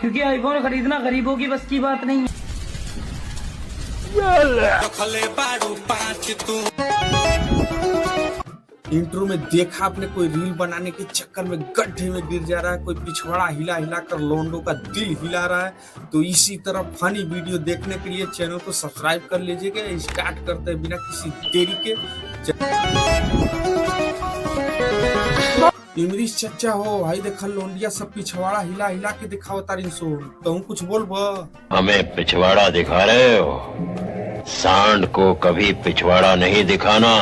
क्योंकि आईफोन खरीदना गरीबों की बस की बात नहीं है। इंट्रो में देखा आपने, कोई रील बनाने के चक्कर में गड्ढे में गिर जा रहा है, कोई पिछवाड़ा हिला हिला कर लोंडो का दिल हिला रहा है। तो इसी तरह फनी वीडियो देखने के लिए चैनल को सब्सक्राइब कर लीजिएगा। स्टार्ट करते हैं बिना किसी देरी के। इमरीश चचा हो भाई, देखा लोंडिया सब पिछवाड़ा हिला हिला के दिखाओ तारी सो। तुम कुछ बोल हमें पिछवाड़ा दिखा रहे हो? सांड को कभी पिछवाड़ा नहीं दिखाना,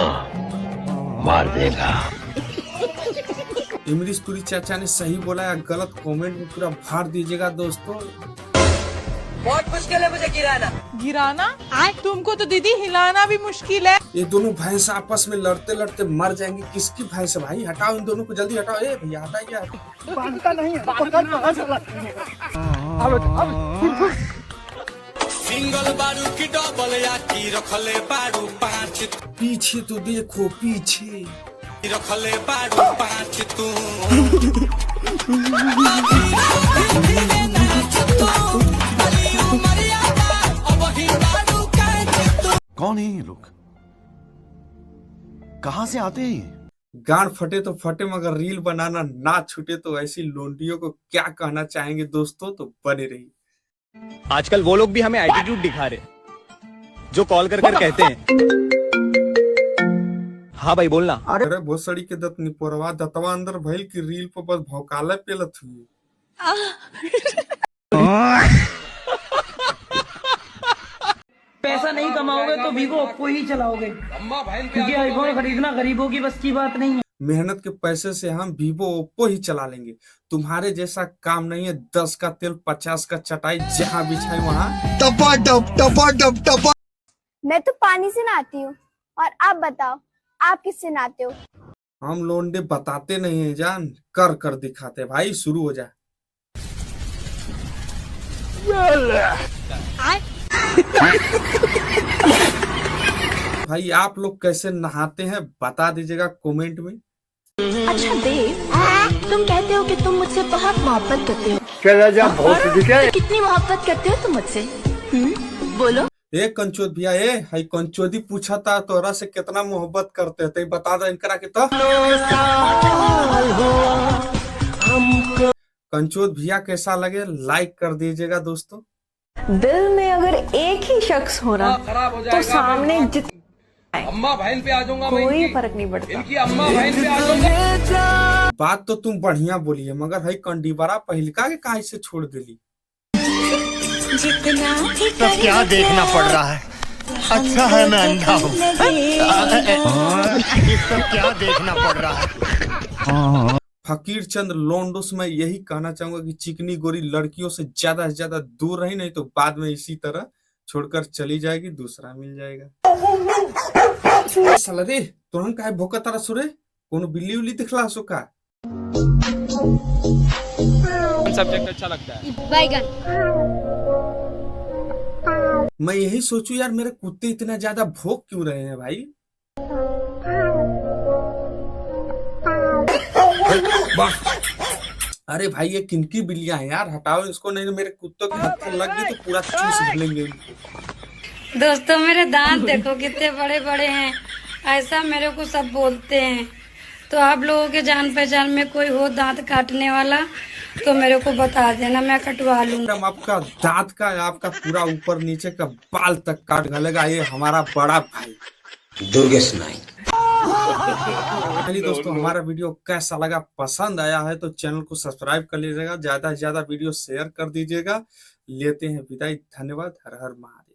मार देगा। इमरीश पुरी चाचा ने सही बोला या गलत, कमेंट में पूरा भर दीजिएगा दोस्तों। बहुत मुश्किल है मुझे गिराना। तुमको तो दीदी हिलाना भी मुश्किल है। ये दोनों भैंस आपस में लड़ते लड़ते मर जाएंगे। किसकी भैंस है भाई? हटाओ इन दोनों को, जल्दी हटाओ। ए भैया हटाइए। सिंगल बारू की डबल या की रखले बारू 5। पीछे तो देखो, पीछे रखले बारू 5 तू। कौन है ये लोग? कहां से आते हैं? गांड फटे तो फटे, मगर रील बनाना ना छूटे। तो ऐसी लोंडियों को क्या कहना चाहेंगे दोस्तों? तो बने रहिए। आजकल वो लोग भी हमें एटीट्यूड दिखा रहे जो कॉल कर कहते हैं हाँ भाई बोलना। अरे बहुत सड़ी के दत निपोरवा दतवा अंदर भइल की रील पर बस भौकाले पेलत हुई। पैसा नहीं कमाओगे तो वीवो ओप्पो ही चलाओगे, क्योंकि आईफोन खरीदना गरीबों की बस की बात नहीं है। मेहनत के पैसे से हम वीवो ओप्पो ही चला लेंगे। तुम्हारे जैसा काम नहीं है। 10 का तेल 50 का चटाई, जहाँ बिछाए वहाँ टपा टप टपा टप टपा। मैं तो पानी से नहाती हूँ, और आप बताओ आप किससे नहाते हो? हम लोंडे बताते नहीं है जान, कर कर दिखाते। भाई शुरू हो जाए। भाई आप लोग कैसे नहाते हैं बता दीजिएगा कमेंट में। अच्छा देव, तुम कहते हो कि तुम मुझसे बहुत मोहब्बत करते हो। कितनी मोहब्बत करते हो तुम मुझसे? बोलो। ए कंचोद भैया, ए हाई कंचोदी पूछा था तोरा से कितना मोहब्बत करते थे, बता दो इनकरा के। तो कंचोद भैया कैसा लगे लाइक कर दीजिएगा दोस्तों। दिल में अगर एक ही शख्स हो ना तो सामने अम्मा बहन पे आ जाऊंगा, कोई फर्क नहीं पड़ता। इनकी अम्मा बहन पे आ जाऊंगा। बात तो तुम बढ़िया बोली है, मगर है कंडीबरा पहिलका के काहे से छोड़ दिली? तो क्या देखना पड़ रहा है? अच्छा है मैं अंधा हूँ। इसको क्या देखना पड़ रहा है? फकीर चंद लोंडोस, मैं यही कहना चाहूंगा कि चिकनी गोरी लड़कियों से ज्यादा दूर रही, नहीं तो बाद में इसी तरह छोड़कर चली जाएगी, दूसरा मिल जाएगा। साला रे तुरंत काहे भोका तारा सुरे? कोनो बिल्ली उल्ली दिखला सो का? सब्जेक्ट अच्छा लगता है? बैगन। मैं यही सोचू यार, मेरे कुत्ते इतना ज्यादा भोग क्यों रहे हैं भाई? अरे भाई ये किनकी बिल्लियां हैं यार? हटाओ इसको, नहीं तो मेरे कुत्तों के हाथ पर लग गई तो पूरा चूस लेंगे इनको। दोस्तों मेरे दांत देखो कितने बड़े बड़े हैं, ऐसा मेरे को सब बोलते हैं। तो आप लोगों के जान पहचान में कोई हो दांत काटने वाला तो मेरे को बता देना, मैं कटवा लूंगा। आपका दांत का, आपका पूरा ऊपर नीचे का बाल तक काट डालेगा ये हमारा बड़ा भाई दुर्गेश नाइक। दोस्तों हमारा वीडियो कैसा लगा, पसंद आया है तो चैनल को सब्सक्राइब कर लीजिएगा, ज्यादा से ज्यादा वीडियो शेयर कर दीजिएगा। लेते हैं विदाई, धन्यवाद। हर हर महादेव।